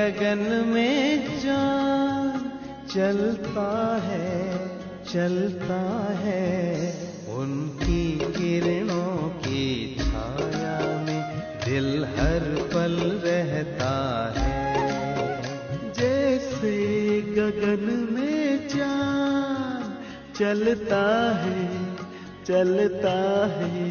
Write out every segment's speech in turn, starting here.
गगन में चांद चलता है उनकी किरणों की छाया में दिल हर पल रहता है। जैसे गगन में चांद चलता है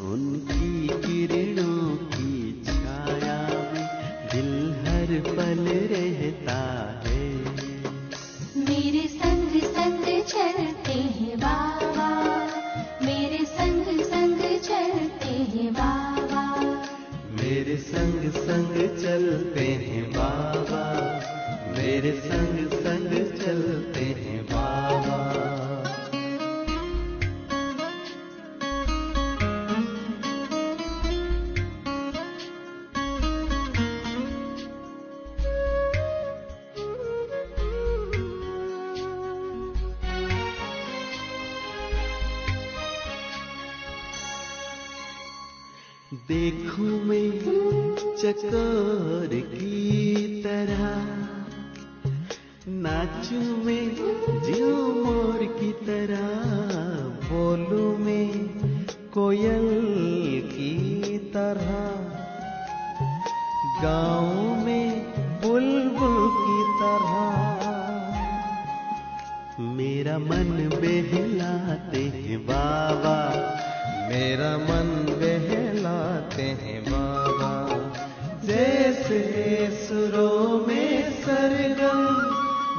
उनकी किरणों की छाया में दिल हर पल रहता है। मेरे संग संग चलते हैं बाबा, मेरे संग संग चलते हैं बाबा, मेरे संग संग चलते हैं बाबा, मेरे संग संग चलते हैं बाबा। देखूं मैं चकोर की तरह, नाचूं मैं जियो मोर की तरह, बोलूं मैं कोयल की तरह, गाऊं मैं बुलबुल की तरह। मेरा मन बहलाते हैं बाबा, मेरा मन बहलाते हैं बाबा। जैसे सुरों में सरगम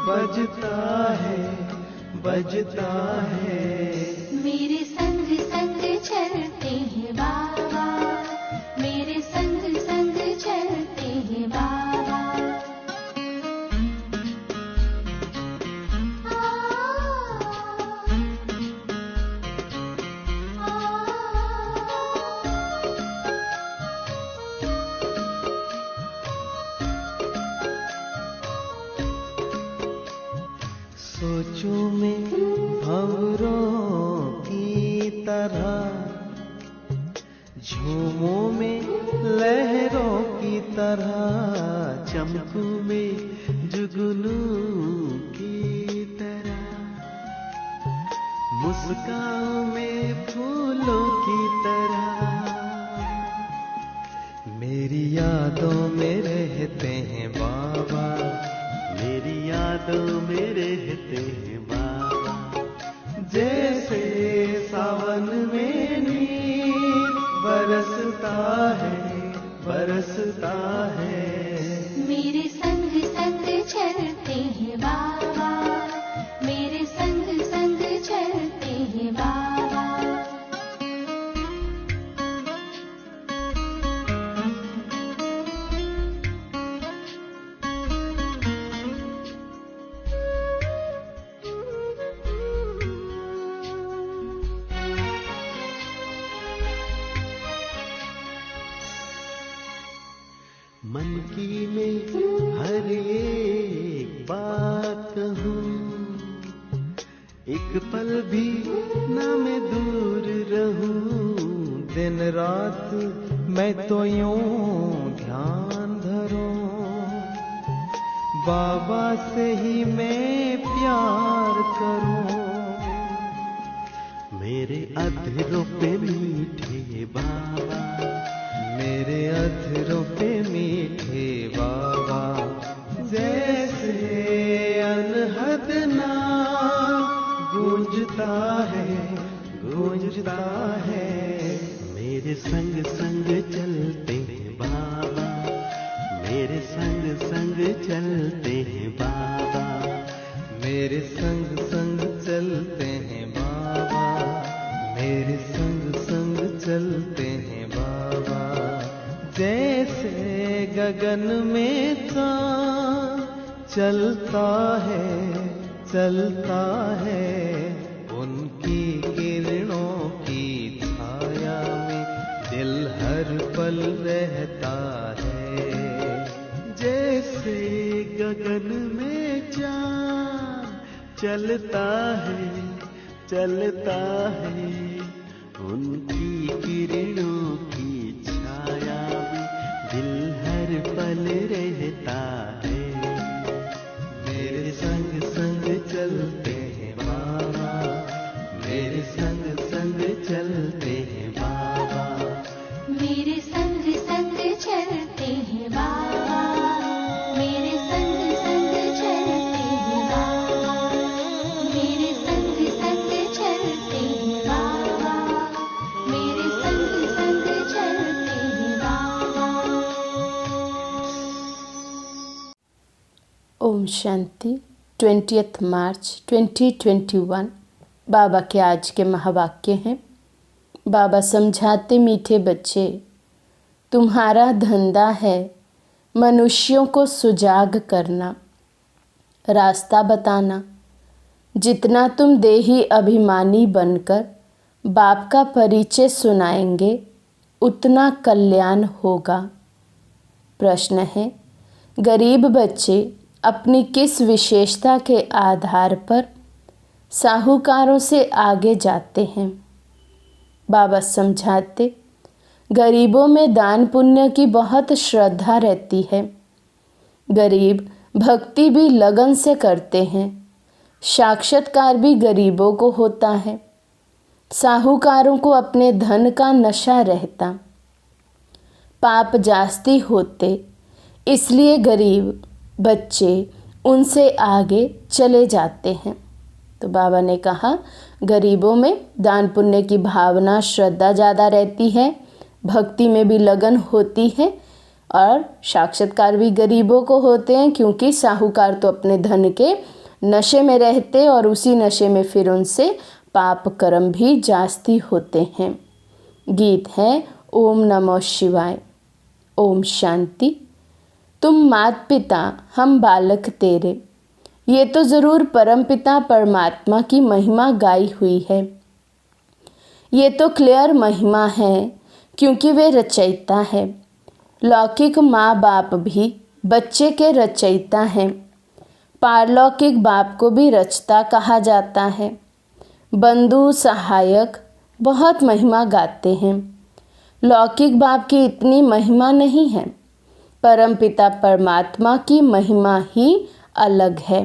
बजता है मेरे संग संग चलते हैं बाबा, मेरे संग संग चलते हैं बाबा। सोचूं मैं भंवरों की तरह, झूमों में लहरों की तरह, चमकूं में जुगनू की तरह, मुस्कान में फूलों की तरह। मेरी यादों में रहते हैं बाबा, मेरी यादों में रहते हैं बाबा। जैसे सावन में नीर बरसता है मेरे संग संग चलते हैं बाबा, मेरे संग संग चलते हैं बाबा। मन की मैं हर एक बात कहूँ, एक पल भी ना मैं दूर रहूं। दिन रात मैं तो यूं ध्यान धरूं, बाबा से ही मैं प्यार करूं। मेरे अधरों पे मीठे बाबा, मेरे अधरों पे मीठे बाबा। जैसे अनहद नाम गूंजता है मेरे संग संग चलते हैं बाबा, मेरे संग संग चलते हैं बाबा, मेरे संग संग चलते हैं बाबा, मेरे संग संग चलते हैं बाबा। जैसे गगन में चांद चलता है उनकी किरणों की छाया में दिल हर पल रहता है। जैसे गगन में चांद चलता है उनकी किरणों की छाया में दिल हर पल रहता ओम शांति। 20 मार्च 2021 बाबा के आज के महावाक्य हैं। बाबा समझाते, मीठे बच्चे, तुम्हारा धंधा है मनुष्यों को सुजाग करना, रास्ता बताना। जितना तुम देही अभिमानी बनकर बाप का परिचय सुनाएंगे उतना कल्याण होगा। प्रश्न है, गरीब बच्चे अपनी किस विशेषता के आधार पर साहूकारों से आगे जाते हैं? बाबा समझाते, गरीबों में दान पुण्य की बहुत श्रद्धा रहती है। गरीब भक्ति भी लगन से करते हैं। साक्षात्कार भी गरीबों को होता है। साहूकारों को अपने धन का नशा रहता, पाप जास्ती होते, इसलिए गरीब बच्चे उनसे आगे चले जाते हैं। तो बाबा ने कहा, गरीबों में दान पुण्य की भावना श्रद्धा ज़्यादा रहती है, भक्ति में भी लगन होती है और साक्षात्कार भी गरीबों को होते हैं, क्योंकि साहूकार तो अपने धन के नशे में रहते और उसी नशे में फिर उनसे पाप कर्म भी जास्ती होते हैं। गीत है ओम नमो शिवाय। ओम शांति। तुम मात पिता, हम बालक तेरे, ये तो ज़रूर परमपिता परमात्मा की महिमा गाई हुई है। ये तो क्लियर महिमा है, क्योंकि वे रचयिता है। लौकिक माँ बाप भी बच्चे के रचयिता हैं। पारलौकिक बाप को भी रचता कहा जाता है। बंधु सहायक बहुत महिमा गाते हैं। लौकिक बाप की इतनी महिमा नहीं है। परमपिता परमात्मा की महिमा ही अलग है।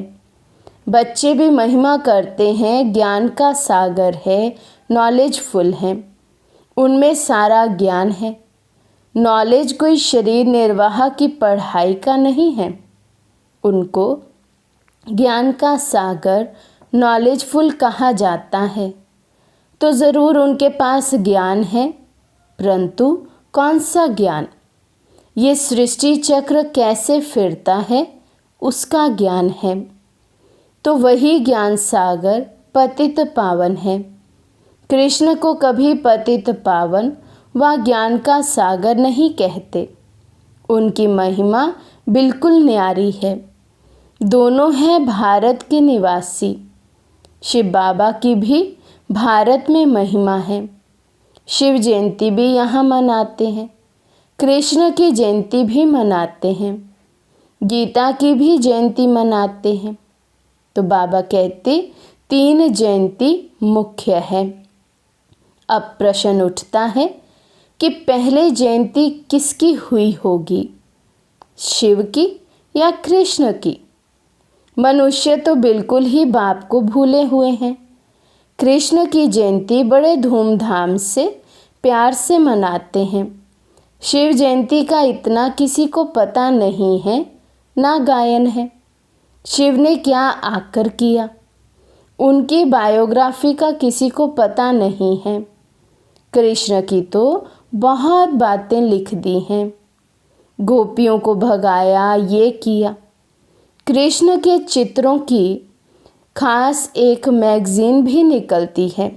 बच्चे भी महिमा करते हैं, ज्ञान का सागर है, नॉलेजफुल है, उनमें सारा ज्ञान है। नॉलेज कोई शरीर निर्वाह की पढ़ाई का नहीं है। उनको ज्ञान का सागर, नॉलेजफुल कहा जाता है। तो ज़रूर उनके पास ज्ञान है, परंतु कौन सा ज्ञान? ये सृष्टि चक्र कैसे फिरता है उसका ज्ञान है। तो वही ज्ञान सागर पतित पावन है। कृष्ण को कभी पतित पावन व ज्ञान का सागर नहीं कहते। उनकी महिमा बिल्कुल न्यारी है। दोनों हैं भारत के निवासी। शिव बाबा की भी भारत में महिमा है। शिव जयंती भी यहाँ मनाते हैं। कृष्ण की जयंती भी मनाते हैं। गीता की भी जयंती मनाते हैं। तो बाबा कहते, 3 जयंती मुख्य है। अब प्रश्न उठता है कि पहले जयंती किसकी हुई होगी, शिव की या कृष्ण की? मनुष्य तो बिल्कुल ही बाप को भूले हुए हैं। कृष्ण की जयंती बड़े धूमधाम से प्यार से मनाते हैं। शिव जयंती का इतना किसी को पता नहीं है, ना गायन है। शिव ने क्या आकर किया, उनकी बायोग्राफी का किसी को पता नहीं है। कृष्ण की तो बहुत बातें लिख दी हैं। गोपियों को भगाया, ये किया। कृष्ण के चित्रों की खास एक मैगजीन भी निकलती है।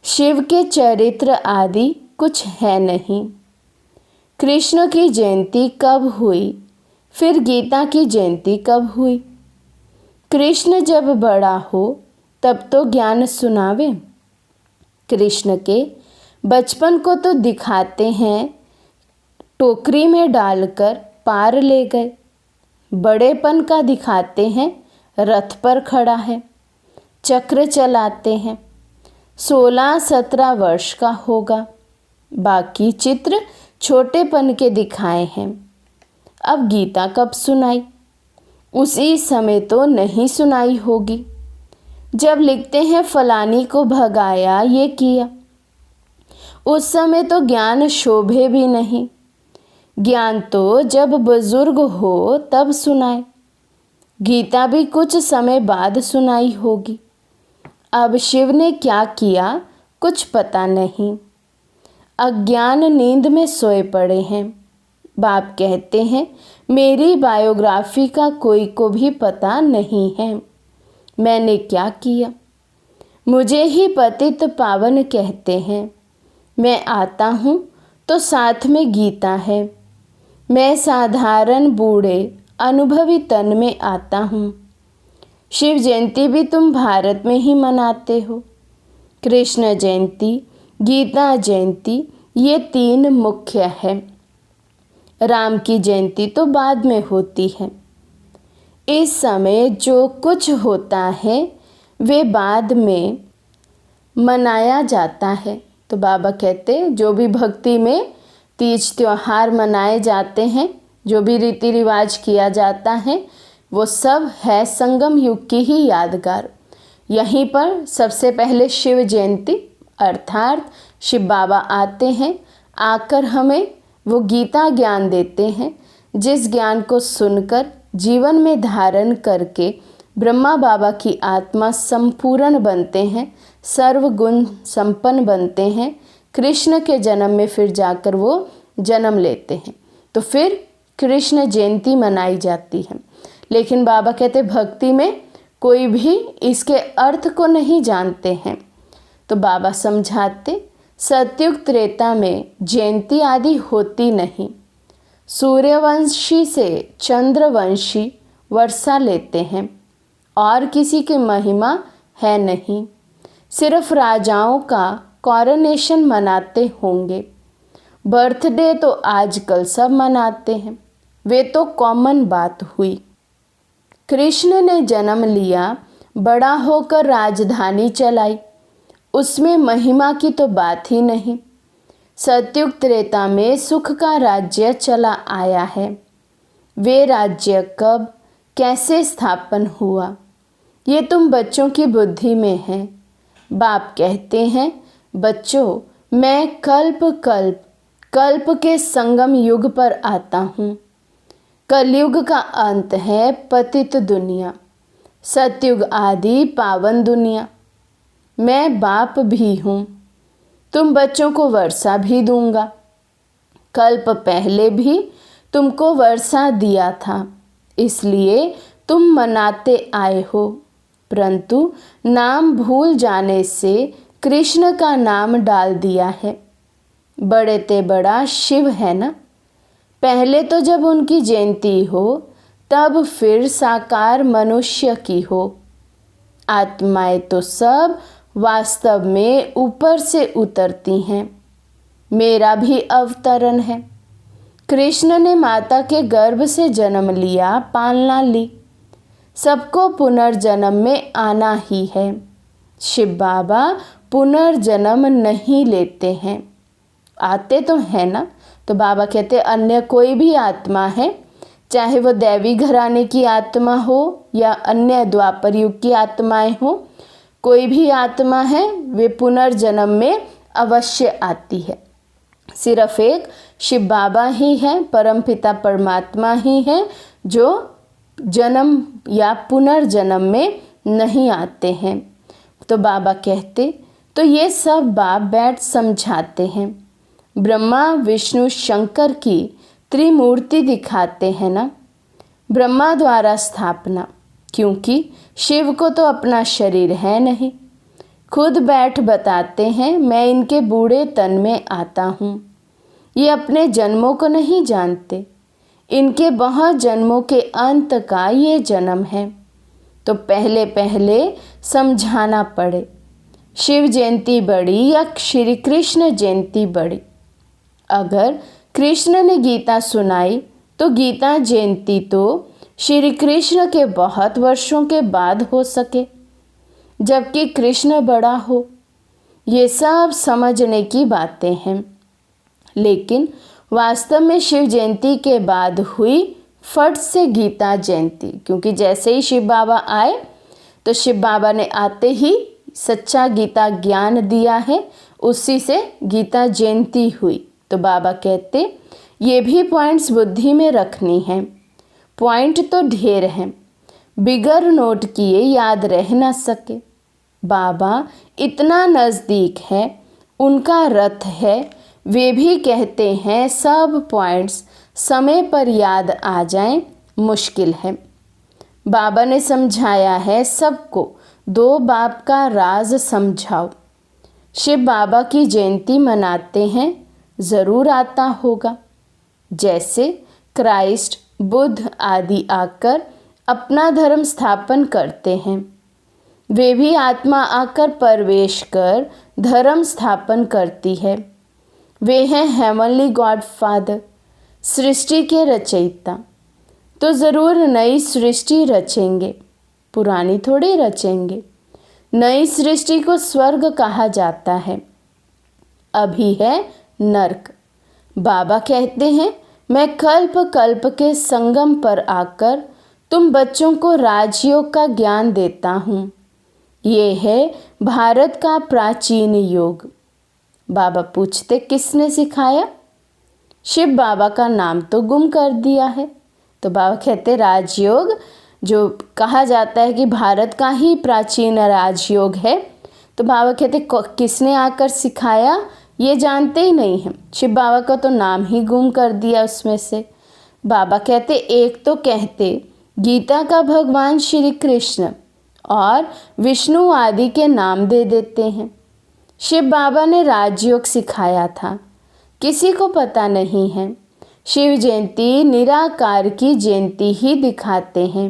शिव के चरित्र आदि कुछ है नहीं। कृष्ण की जयंती कब हुई, फिर गीता की जयंती कब हुई? कृष्ण जब बड़ा हो तब तो ज्ञान सुनावे। कृष्ण के बचपन को तो दिखाते हैं, टोकरी में डालकर पार ले गए। बड़ेपन का दिखाते हैं, रथ पर खड़ा है, चक्र चलाते हैं। 16-17 वर्ष का होगा। बाकी चित्र छोटेपन के दिखाए हैं। अब गीता कब सुनाई? उसी समय तो नहीं सुनाई होगी जब लिखते हैं फलानी को भगाया, ये किया। उस समय तो ज्ञान शोभे भी नहीं। ज्ञान तो जब बुजुर्ग हो तब सुनाए। गीता भी कुछ समय बाद सुनाई होगी। अब शिव ने क्या किया कुछ पता नहीं। अज्ञान नींद में सोए पड़े हैं। बाप कहते हैं मेरी बायोग्राफी का कोई को भी पता नहीं है। मैंने क्या किया? मुझे ही पतित पावन कहते हैं। मैं आता हूँ तो साथ में गीता है। मैं साधारण बूढ़े अनुभवी तन में आता हूँ। शिव जयंती भी तुम भारत में ही मनाते हो। कृष्ण जयंती, गीता जयंती, ये 3 मुख्य है। राम की जयंती तो बाद में होती है। इस समय जो कुछ होता है वे बाद में मनाया जाता है। तो बाबा कहते जो भी भक्ति में तीज त्योहार मनाए जाते हैं, जो भी रीति रिवाज किया जाता है, वो सब है संगम युग की ही यादगार। यहीं पर सबसे पहले शिव जयंती अर्थात शिव बाबा आते हैं, आकर हमें वो गीता ज्ञान देते हैं, जिस ज्ञान को सुनकर जीवन में धारण करके ब्रह्मा बाबा की आत्मा संपूर्ण बनते हैं, सर्वगुण संपन्न बनते हैं। कृष्ण के जन्म में फिर जाकर वो जन्म लेते हैं, तो फिर कृष्ण जयंती मनाई जाती है। लेकिन बाबा कहते भक्ति में कोई भी इसके अर्थ को नहीं जानते हैं। तो बाबा समझाते सतयुग त्रेता में जयंती आदि होती नहीं। सूर्यवंशी से चंद्रवंशी वर्षा लेते हैं और किसी की महिमा है नहीं। सिर्फ राजाओं का कॉरोनेशन मनाते होंगे। बर्थडे तो आजकल सब मनाते हैं, वे तो कॉमन बात हुई। कृष्ण ने जन्म लिया, बड़ा होकर राजधानी चलाई, उसमें महिमा की तो बात ही नहीं। सतयुग त्रेता में सुख का राज्य चला आया है। वे राज्य कब कैसे स्थापन हुआ ये तुम बच्चों की बुद्धि में है। बाप कहते हैं बच्चों, मैं कल्प कल्प कल्प के संगम युग पर आता हूँ। कलयुग का अंत है पतित दुनिया, सतयुग आदि पावन दुनिया। मैं बाप भी हूँ, तुम बच्चों को वर्षा भी दूंगा। कल्प पहले भी तुमको वर्षा दिया था, इसलिए तुम मनाते आए हो, परंतु नाम भूल जाने से कृष्ण का नाम डाल दिया है। बड़े ते बड़ा शिव है ना। पहले तो जब उनकी जयंती हो तब फिर साकार मनुष्य की हो। आत्माएं तो सब वास्तव में ऊपर से उतरती हैं। मेरा भी अवतरण है। कृष्ण ने माता के गर्भ से जन्म लिया, पालना ली। सबको पुनर्जन्म में आना ही है। शिव बाबा पुनर्जन्म नहीं लेते हैं, आते तो है ना। तो बाबा कहते अन्य कोई भी आत्मा है, चाहे वो दैवी घराने की आत्मा हो या अन्य द्वापर युग की आत्माएं हो, कोई भी आत्मा है वे पुनर्जन्म में अवश्य आती है। सिर्फ एक शिव बाबा ही है, परमपिता परमात्मा ही है जो जन्म या पुनर्जन्म में नहीं आते हैं। तो बाबा कहते तो ये सब बाप बैठ समझाते हैं। ब्रह्मा विष्णु शंकर की त्रिमूर्ति दिखाते हैं ना। ब्रह्मा द्वारा स्थापना, क्योंकि शिव को तो अपना शरीर है नहीं। खुद बैठ बताते हैं मैं इनके बूढ़े तन में आता हूँ। ये अपने जन्मों को नहीं जानते, इनके बहुत जन्मों के अंत का ये जन्म है। तो पहले पहले समझाना पड़े, शिव जयंती बड़ी या श्री कृष्ण जयंती बड़ी। अगर कृष्ण ने गीता सुनाई तो गीता जयंती तो श्री कृष्ण के बहुत वर्षों के बाद हो सके, जबकि कृष्ण बड़ा हो। ये सब समझने की बातें हैं। लेकिन वास्तव में शिव जयंती के बाद हुई फट से गीता जयंती, क्योंकि जैसे ही शिव बाबा आए तो शिव बाबा ने आते ही सच्चा गीता ज्ञान दिया है, उसी से गीता जयंती हुई। तो बाबा कहते ये भी पॉइंट्स बुद्धि में रखनी है। पॉइंट तो ढेर हैं, बिगर नोट किए याद रह ना सके। बाबा इतना नज़दीक है, उनका रथ है। वे भी कहते हैं सब पॉइंट्स समय पर याद आ जाएं मुश्किल है। बाबा ने समझाया है सबको, 2 बाप का राज समझाओ। शिव बाबा की जयंती मनाते हैं, ज़रूर आता होगा। जैसे क्राइस्ट, बुद्ध आदि आकर अपना धर्म स्थापन करते हैं, वे भी आत्मा आकर प्रवेश कर धर्म स्थापन करती है। वे हैं हेवनली गॉड फादर, सृष्टि के रचयिता। तो ज़रूर नई सृष्टि रचेंगे, पुरानी थोड़ी रचेंगे। नई सृष्टि को स्वर्ग कहा जाता है, अभी है नर्क। बाबा कहते हैं, मैं कल्प कल्प के संगम पर आकर तुम बच्चों को राजयोग का ज्ञान देता हूँ। ये है भारत का प्राचीन योग। बाबा पूछते, किसने सिखाया? शिव बाबा का नाम तो गुम कर दिया है। तो बाबा कहते, राजयोग जो कहा जाता है कि भारत का ही प्राचीन राजयोग है, तो बाबा कहते किसने आकर सिखाया ये जानते ही नहीं हैं। शिव बाबा का तो नाम ही गुम कर दिया उसमें से। बाबा कहते, एक तो कहते गीता का भगवान श्री कृष्ण और विष्णु आदि के नाम दे देते हैं। शिव बाबा ने राजयोग सिखाया था, किसी को पता नहीं है। शिव जयंती निराकार की जयंती ही दिखाते हैं।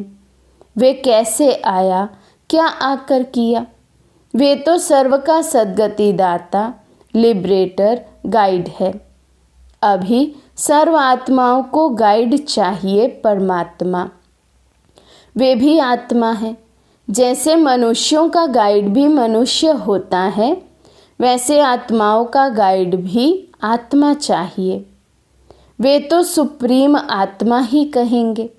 वे कैसे आया, क्या आकर किया? वे तो सर्व का सद्गति दाता, लिबरेटर, गाइड है। अभी सर्व आत्माओं को गाइड चाहिए, परमात्मा। वे भी आत्मा है। जैसे मनुष्यों का गाइड भी मनुष्य होता है, वैसे आत्माओं का गाइड भी आत्मा चाहिए। वे तो सुप्रीम आत्मा ही कहेंगे।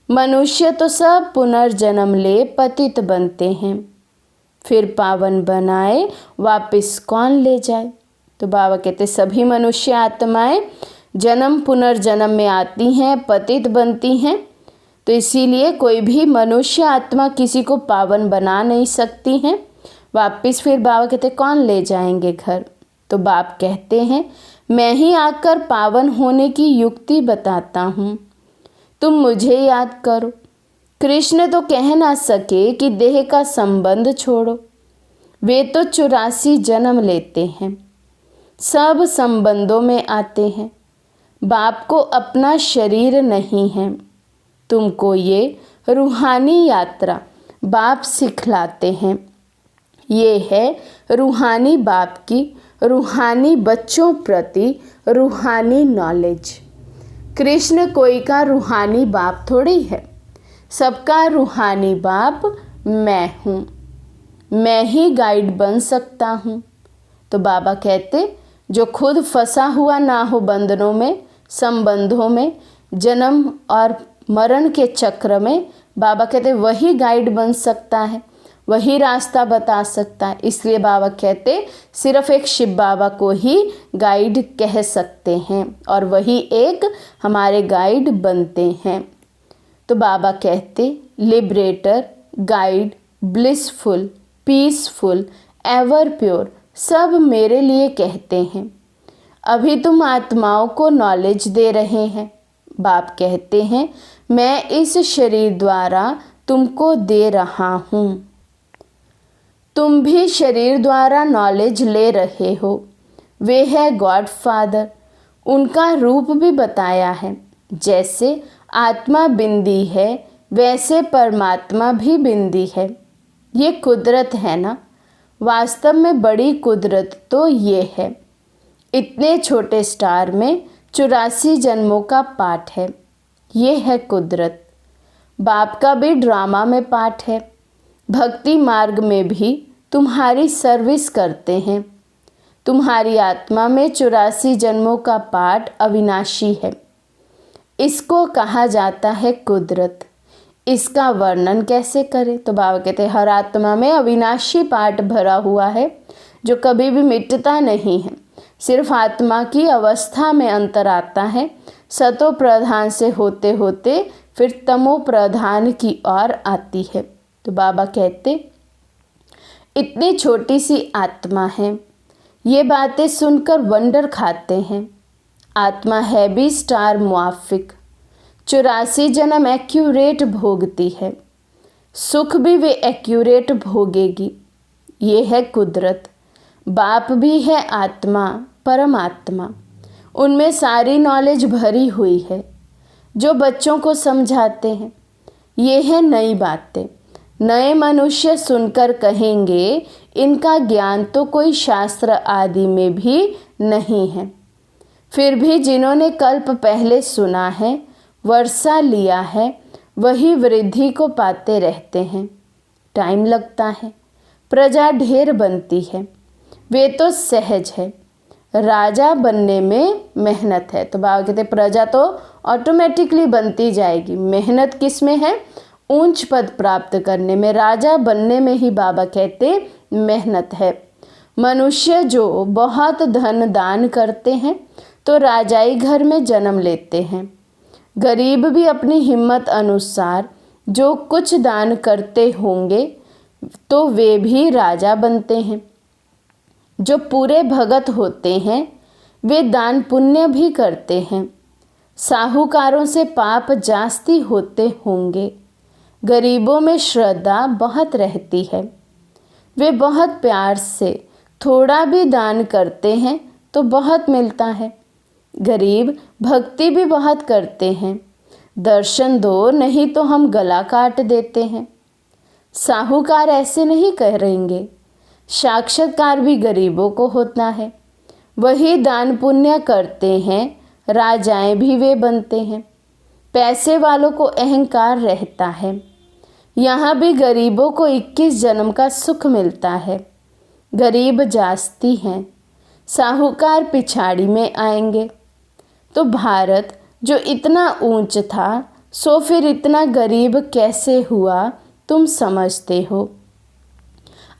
मनुष्य तो सब पुनर्जन्म ले पतित बनते हैं, फिर पावन बनाए वापस कौन ले जाए? तो बाबा कहते सभी मनुष्य आत्माएं जन्म पुनर्जन्म में आती हैं, पतित बनती हैं। तो इसीलिए कोई भी मनुष्य आत्मा किसी को पावन बना नहीं सकती हैं। वापस फिर बाबा कहते कौन ले जाएंगे घर? तो बाप कहते हैं, मैं ही आकर पावन होने की युक्ति बताता हूँ, तुम मुझे याद करो। कृष्ण तो कह ना सके कि देह का संबंध छोड़ो। वे तो 84 जन्म लेते हैं, सब संबंधों में आते हैं। बाप को अपना शरीर नहीं है। तुमको ये रूहानी यात्रा बाप सिखलाते हैं। ये है रूहानी बाप की रूहानी बच्चों प्रति रूहानी नॉलेज। कृष्ण कोई का रूहानी बाप थोड़ी है, सबका रूहानी बाप मैं हूँ। मैं ही गाइड बन सकता हूँ। तो बाबा कहते जो खुद फंसा हुआ ना हो बंधनों में, संबंधों में, जन्म और मरण के चक्र में, बाबा कहते वही गाइड बन सकता है, वही रास्ता बता सकता है। इसलिए बाबा कहते सिर्फ एक शिव बाबा को ही गाइड कह सकते हैं और वही एक हमारे गाइड बनते हैं। तो बाबा कहते liberator, guide, blissful, peaceful, ever pure सब मेरे लिए कहते हैं। अभी तुम आत्माओं को नॉलेज दे रहे हैं। बाप कहते हैं मैं इस शरीर द्वारा तुमको दे रहा हूँ। तुम भी शरीर द्वारा नॉलेज ले रहे हो। वे है गॉड फादर, उनका रूप भी बताया है। जैसे आत्मा बिंदी है, वैसे परमात्मा भी बिंदी है। ये कुदरत है ना, वास्तव में बड़ी कुदरत तो ये है। इतने छोटे स्टार में 84 जन्मों का पाठ है। ये है कुदरत। बाप का भी ड्रामा में पाठ है। भक्ति मार्ग में भी तुम्हारी सर्विस करते हैं। तुम्हारी आत्मा में 84 जन्मों का पाठ अविनाशी है। इसको कहा जाता है कुदरत। इसका वर्णन कैसे करें? तो बाबा कहते हैं हर आत्मा में अविनाशी पाठ भरा हुआ है जो कभी भी मिटता नहीं है। सिर्फ आत्मा की अवस्था में अंतर आता है। सतो प्रधान से होते होते फिर तमो प्रधान की ओर आती है। तो बाबा कहते इतनी छोटी सी आत्मा है। ये बातें सुनकर वंडर खाते हैं। आत्मा है भी स्टार मुआफिक, 84 जन्म एक्यूरेट भोगती है, सुख भी वे एक्यूरेट भोगेगी। ये है कुदरत। बाप भी है आत्मा, परमात्मा, उनमें सारी नॉलेज भरी हुई है जो बच्चों को समझाते हैं। ये है नई बातें। नए मनुष्य सुनकर कहेंगे इनका ज्ञान तो कोई शास्त्र आदि में भी नहीं है। फिर भी जिन्होंने कल्प पहले सुना है, वर्षा लिया है, वही वृद्धि को पाते रहते हैं। टाइम लगता है, प्रजा ढेर बनती है, वे तो सहज है। राजा बनने में मेहनत है। तो बाबा कहते प्रजा तो ऑटोमेटिकली बनती जाएगी, मेहनत किस में है? ऊंच पद प्राप्त करने में। राजा बनने में ही बाबा कहते मेहनत है। मनुष्य जो बहुत धन दान करते हैं तो राजाई घर में जन्म लेते हैं। गरीब भी अपनी हिम्मत अनुसार जो कुछ दान करते होंगे तो वे भी राजा बनते हैं। जो पूरे भगत होते हैं वे दान पुण्य भी करते हैं। साहूकारों से पाप जास्ती होते होंगे। गरीबों में श्रद्धा बहुत रहती है, वे बहुत प्यार से थोड़ा भी दान करते हैं तो बहुत मिलता है। गरीब भक्ति भी बहुत करते हैं, दर्शन दो नहीं तो हम गला काट देते हैं। साहूकार ऐसे नहीं करेंगे। साक्षात्कार भी गरीबों को होता है, वही दान पुण्य करते हैं, राजाएं भी वे बनते हैं। पैसे वालों को अहंकार रहता है। यहाँ भी गरीबों को 21 जन्म का सुख मिलता है। गरीब जास्ती हैं, साहूकार पिछाड़ी में आएंगे। तो भारत जो इतना ऊंच था सो फिर इतना गरीब कैसे हुआ तुम समझते हो।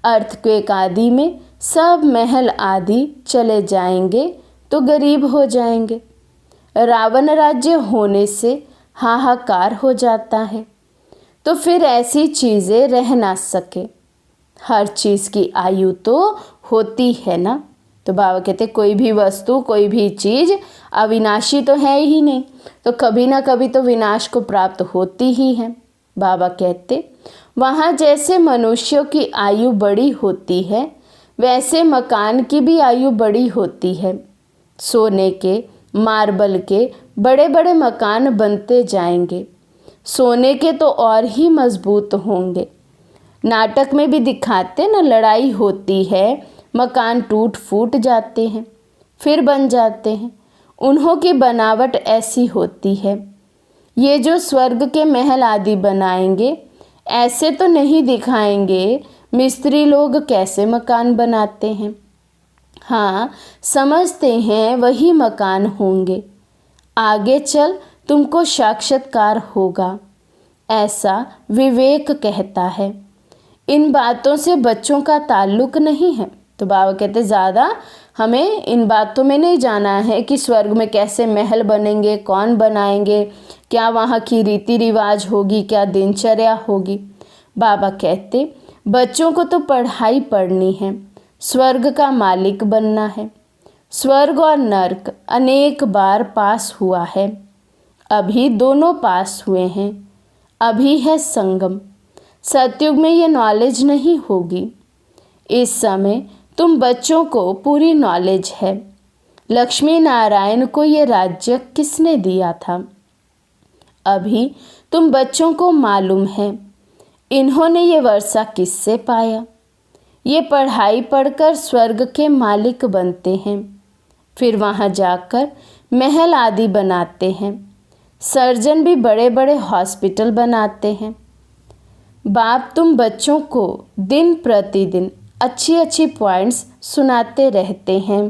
अर्थक्वेक आदि में सब महल आदि चले जाएंगे तो गरीब हो जाएंगे। रावण राज्य होने से हाहाकार हो जाता है, तो फिर ऐसी चीज़ें रह ना सके। हर चीज़ की आयु तो होती है ना। तो बाबा कहते कोई भी वस्तु, कोई भी चीज़ अविनाशी तो है ही नहीं, तो कभी ना कभी तो विनाश को प्राप्त होती ही है। बाबा कहते वहाँ जैसे मनुष्यों की आयु बड़ी होती है वैसे मकान की भी आयु बड़ी होती है। सोने के, मार्बल के बड़े बड़े मकान बनते जाएंगे, सोने के तो और ही मजबूत होंगे। नाटक में भी दिखाते ना, लड़ाई होती है, मकान टूट फूट जाते हैं फिर बन जाते हैं। उन्हों की बनावट ऐसी होती है। ये जो स्वर्ग के महल आदि बनाएंगे ऐसे तो नहीं दिखाएंगे मिस्त्री लोग कैसे मकान बनाते हैं। हाँ, समझते हैं वही मकान होंगे। आगे चल तुमको साक्षात्कार होगा, ऐसा विवेक कहता है। इन बातों से बच्चों का ताल्लुक नहीं है। तो बाबा कहते ज़्यादा हमें इन बातों में नहीं जाना है कि स्वर्ग में कैसे महल बनेंगे, कौन बनाएंगे, क्या वहाँ की रीति रिवाज होगी, क्या दिनचर्या होगी। बाबा कहते बच्चों को तो पढ़ाई पढ़नी है, स्वर्ग का मालिक बनना है। स्वर्ग और नर्क अनेक बार पास हुआ है, अभी दोनों पास हुए हैं। अभी है संगम। सतयुग में ये नॉलेज नहीं होगी। इस समय तुम बच्चों को पूरी नॉलेज है। लक्ष्मी नारायण को ये राज्य किसने दिया था, अभी तुम बच्चों को मालूम है। इन्होंने ये वर्षा किससे पाया। ये पढ़ाई पढ़कर स्वर्ग के मालिक बनते हैं, फिर वहाँ जाकर महल आदि बनाते हैं। सर्जन भी बड़े बड़े हॉस्पिटल बनाते हैं। बाप तुम बच्चों को दिन प्रतिदिन अच्छी अच्छी पॉइंट्स सुनाते रहते हैं।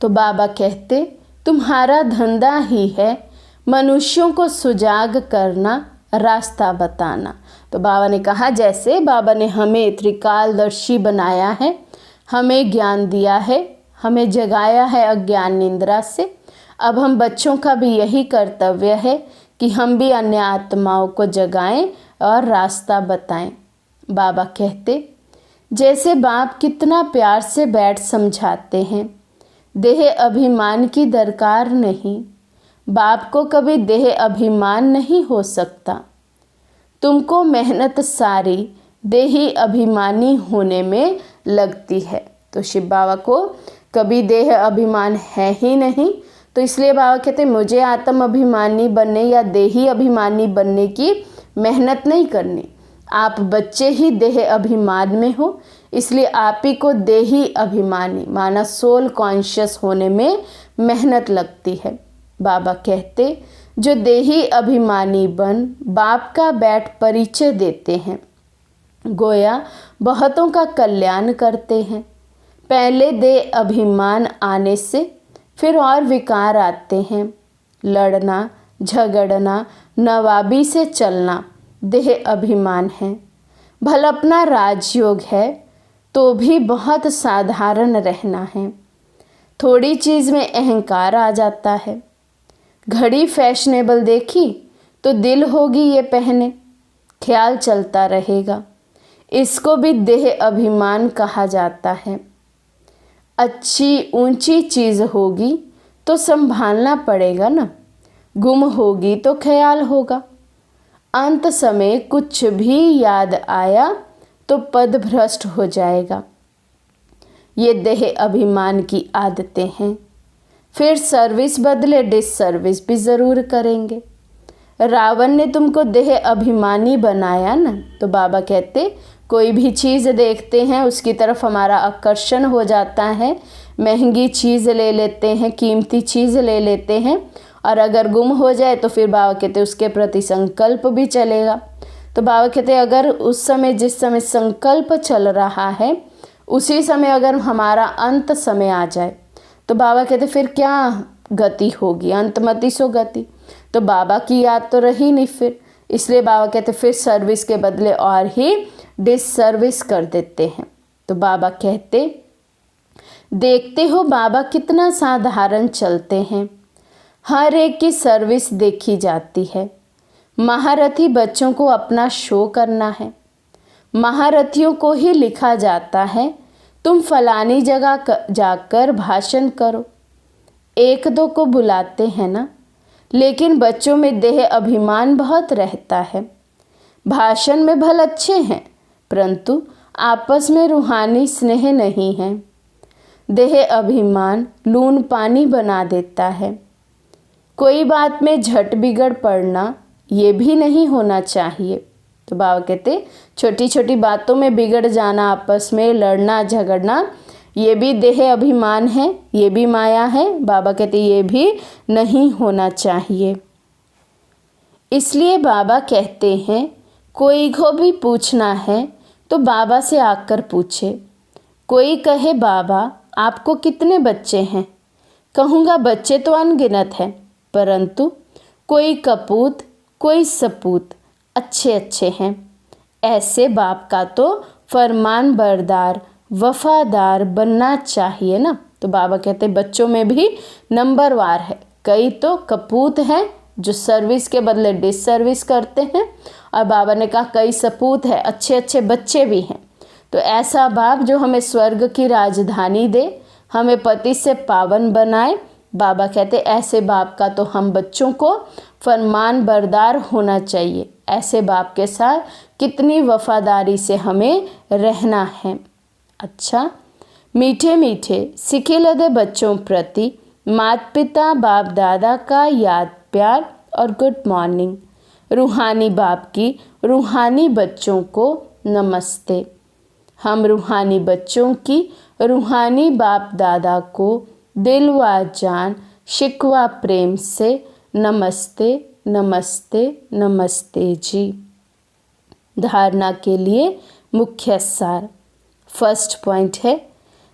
तो बाबा कहते तुम्हारा धंधा ही है मनुष्यों को सुजाग करना, रास्ता बताना। तो बाबा ने कहा जैसे बाबा ने हमें त्रिकालदर्शी बनाया है, हमें ज्ञान दिया है, हमें जगाया है अज्ञान निंद्रा से, अब हम बच्चों का भी यही कर्तव्य है कि हम भी अन्य आत्माओं को जगाएं और रास्ता बताएं। बाबा कहते जैसे बाप कितना प्यार से बैठ समझाते हैं, देह अभिमान की दरकार नहीं। बाप को कभी देह अभिमान नहीं हो सकता। तुमको मेहनत सारी देही अभिमानी होने में लगती है। तो शिव बाबा को कभी देह अभिमान है ही नहीं, तो इसलिए बाबा कहते हैं मुझे आत्म अभिमानी बनने या देही अभिमानी बनने की मेहनत नहीं करनी। आप बच्चे ही देह अभिमान में हो, इसलिए आप ही को देही अभिमानी माना सोल कॉन्शियस होने में मेहनत लगती है। बाबा कहते जो देही अभिमानी बन बाप का बैठ परिचय देते हैं, गोया बहुतों का कल्याण करते हैं। पहले देह अभिमान आने से फिर और विकार आते हैं। लड़ना, झगड़ना, नवाबी से चलना देह अभिमान है। भला अपना राजयोग है तो भी बहुत साधारण रहना है। थोड़ी चीज़ में अहंकार आ जाता है। घड़ी फैशनेबल देखी तो दिल होगी ये पहने, ख्याल चलता रहेगा। इसको भी देह अभिमान कहा जाता है। अच्छी ऊंची चीज़ होगी तो संभालना पड़ेगा ना, गुम होगी तो ख्याल होगा। अंत समय कुछ भी याद आया तो पद भ्रष्ट हो जाएगा। ये देह अभिमान की आदतें हैं। फिर सर्विस बदले डिसर्विस भी ज़रूर करेंगे। रावण ने तुमको देह अभिमानी बनाया ना, तो बाबा कहते कोई भी चीज़ देखते हैं उसकी तरफ हमारा आकर्षण हो जाता है, महंगी चीज़ ले लेते हैं, कीमती चीज़ ले लेते हैं, और अगर गुम हो जाए तो फिर बाबा कहते उसके प्रति संकल्प भी चलेगा। तो बाबा कहते अगर उस समय जिस समय संकल्प चल रहा है उसी समय अगर हमारा अंत समय आ जाए तो बाबा कहते फिर क्या गति होगी, अंतमति सो गति। तो बाबा की याद तो रही नहीं फिर, इसलिए बाबा कहते फिर सर्विस के बदले और ही डिसर्विस कर देते हैं। तो बाबा कहते देखते हो बाबा कितना साधारण चलते हैं। हर एक की सर्विस देखी जाती है। महारथी बच्चों को अपना शो करना है। महारथियों को ही लिखा जाता है तुम फलानी जगह जाकर भाषण करो। एक दो को बुलाते हैं ना, लेकिन बच्चों में देह अभिमान बहुत रहता है। भाषण में भले अच्छे हैं परंतु आपस में रूहानी स्नेह नहीं है। देह अभिमान लून पानी बना देता है। कोई बात में झट बिगड़ पड़ना ये भी नहीं होना चाहिए। तो बाबा कहते छोटी छोटी बातों में बिगड़ जाना, आपस में लड़ना झगड़ना, ये भी देह अभिमान है, ये भी माया है। बाबा कहते ये भी नहीं होना चाहिए। इसलिए बाबा कहते हैं कोई को भी पूछना है तो बाबा से आकर पूछे। कोई कहे बाबा आपको कितने बच्चे हैं, कहूँगा बच्चे तो अनगिनत हैं, परंतु कोई कपूत कोई सपूत अच्छे अच्छे हैं। ऐसे बाप का तो फरमान बरदार वफादार बनना चाहिए ना। तो बाबा कहते बच्चों में भी नंबरवार है। कई तो कपूत हैं जो सर्विस के बदले डिसर्विस करते हैं, और बाबा ने कहा कई सपूत है, अच्छे अच्छे बच्चे भी हैं। तो ऐसा बाप जो हमें स्वर्ग की राजधानी दे, हमें पति से पावन बनाए, बाबा कहते ऐसे बाप का तो हम बच्चों को फरमान बरदार होना चाहिए। ऐसे बाप के साथ कितनी वफादारी से हमें रहना है। अच्छा, मीठे मीठे सिखे लदे बच्चों प्रति माता पिता बाप दादा का याद प्यार और गुड मॉर्निंग। रूहानी बाप की रूहानी बच्चों को नमस्ते। हम रूहानी बच्चों की रूहानी बाप दादा को दिल व जान शिकवा प्रेम से नमस्ते नमस्ते नमस्ते जी। धारणा के लिए मुख्य सार। फर्स्ट पॉइंट है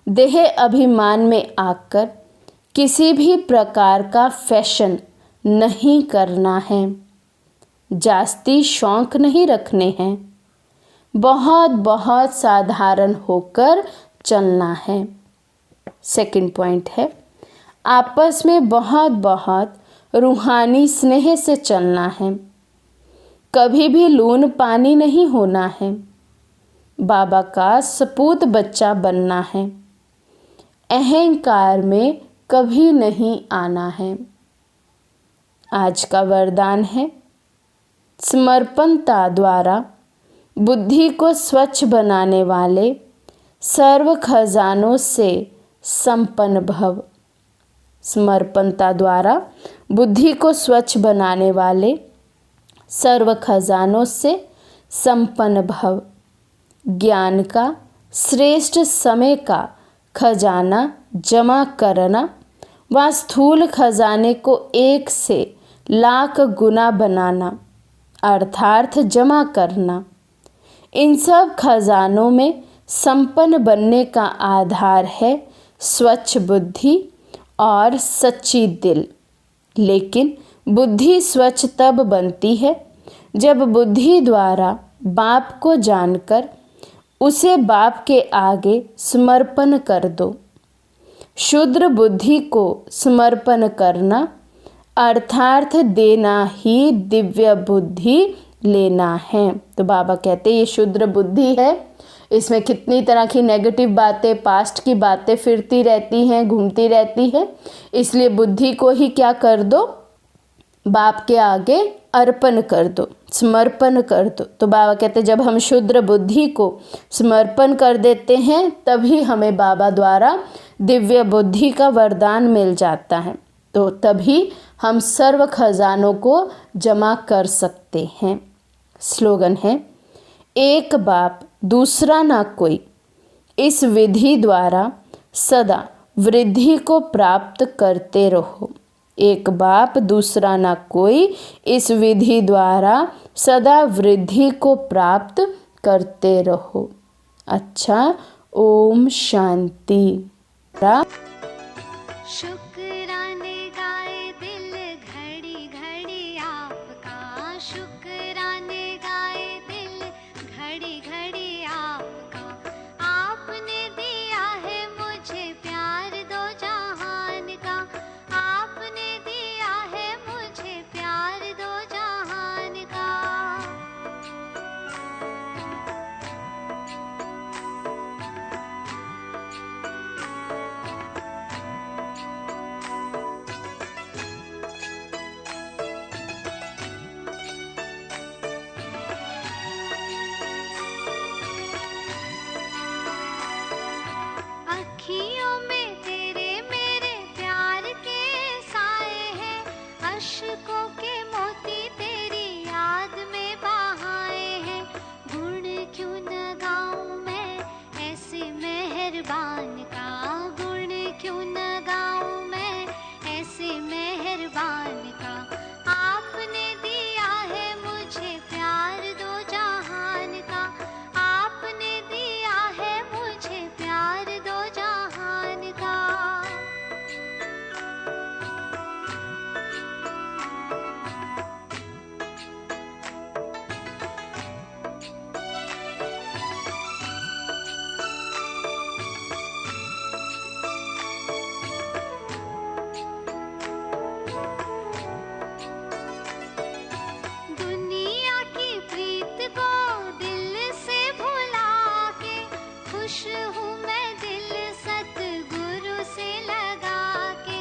देह अभिमान में आकर किसी भी प्रकार का फैशन नहीं करना है। जास्ती शौक नहीं रखने हैं। बहुत बहुत साधारण होकर चलना है। सेकंड पॉइंट है आपस में बहुत बहुत रूहानी स्नेह से चलना है। कभी भी लून पानी नहीं होना है। बाबा का सपूत बच्चा बनना है। अहंकार में कभी नहीं आना है। आज का वरदान है, समर्पणता द्वारा बुद्धि को स्वच्छ बनाने वाले सर्व खजानों से संपन्न भव। समर्पणता द्वारा बुद्धि को स्वच्छ बनाने वाले सर्व खजानों से संपन्न भव। ज्ञान का श्रेष्ठ समय का खजाना जमा करना व स्थूल खजाने को 1 से लाख गुना बनाना अर्थात जमा करना, इन सब खजानों में संपन्न बनने का आधार है स्वच्छ बुद्धि और सच्ची दिल। लेकिन बुद्धि स्वच्छ तब बनती है जब बुद्धि द्वारा बाप को जानकर उसे बाप के आगे समर्पण कर दो। शुद्र बुद्धि को समर्पण करना अर्थात देना ही दिव्य बुद्धि लेना है। तो बाबा कहते हैं ये शुद्र बुद्धि है, इसमें कितनी तरह की नेगेटिव बातें, पास्ट की बातें फिरती रहती हैं, घूमती रहती है। इसलिए बुद्धि को ही क्या कर दो, बाप के आगे अर्पण कर दो, समर्पण कर दो। तो बाबा कहते जब हम शुद्र बुद्धि को समर्पण कर देते हैं तभी हमें बाबा द्वारा दिव्य बुद्धि का वरदान मिल जाता है। तो तभी हम सर्व खजानों को जमा कर सकते हैं। स्लोगन है, एक बाप दूसरा ना कोई, इस विधि द्वारा सदा वृद्धि को प्राप्त करते रहो। एक बाप दूसरा ना कोई, इस विधि द्वारा सदा वृद्धि को प्राप्त करते रहो। अच्छा, ओम शांति। शुक्राने गाए दिल घड़ी घड़ी आपका, शुक्राने गाए दिल घड़ी घड़ी आपका। आपने दिया है मुझे प्यार दो जहान का, आपने दिया है मुझे प्यार दो जहान का। अखियों में तेरे मेरे प्यार के साए हैं, अश्कों के मोती तेरी याद में बहाए हैं। गुण क्यों न गाऊं मैं ऐसे मेहरबान का, गुण क्यों न गाऊं मैं ऐसे मेहरबान का। आपने दिया है मुझे प्यार दो जहान का, आपने दिया है मुझे प्यार दो जहान का। दुनिया की प्रीत को दिल से भुला के, खुश हूँ मैं दिल सतगुरु से लगा के।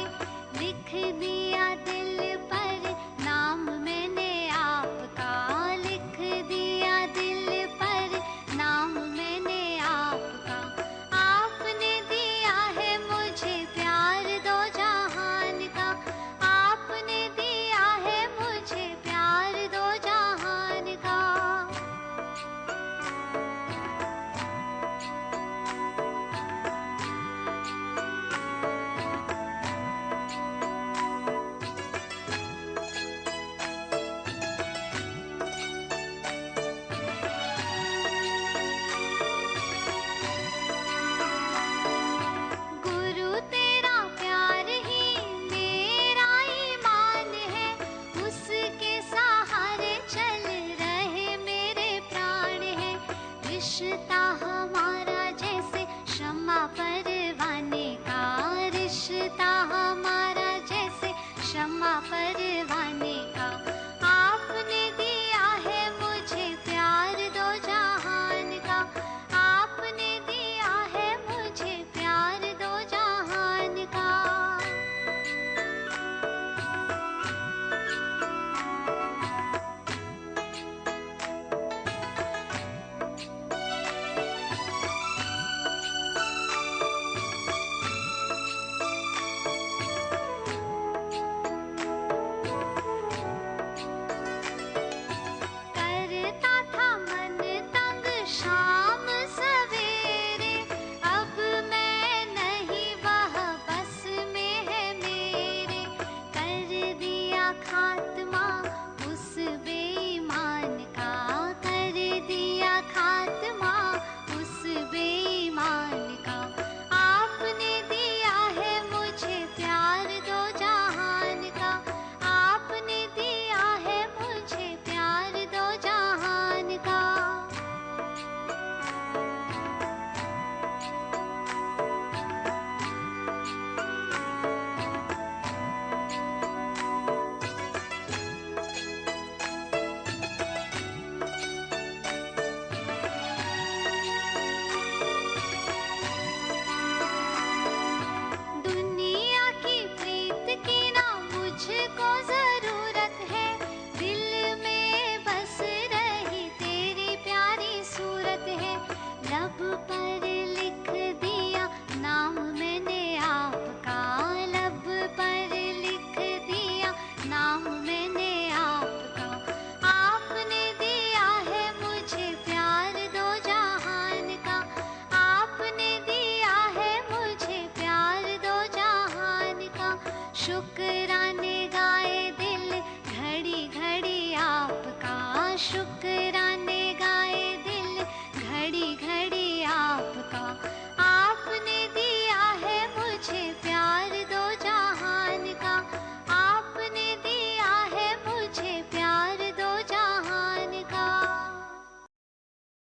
लिख दिया दिल पर नाम मैंने आपका, लिख दिया दिल पर नाम मैंने आपका। आपने दिया है मुझे प्यार दो जहान का, आपने दिया है मुझे प्यार दो जहान का। गुरु तेरा प्यार ही मेरा ईमान है, उसके सहारे चल रहे मेरे प्राण है। रिश्ता हमारा जैसे शम्मा परवाने का, रिश्ता हमारा जैसे शम्मा परवाने का। आपने दिया है मुझे प्यार दो जहान का, आपने दिया है मुझे प्यार दो जहान का। शुक्राने गाए दिल, घड़ी घड़ी आपका शुक्र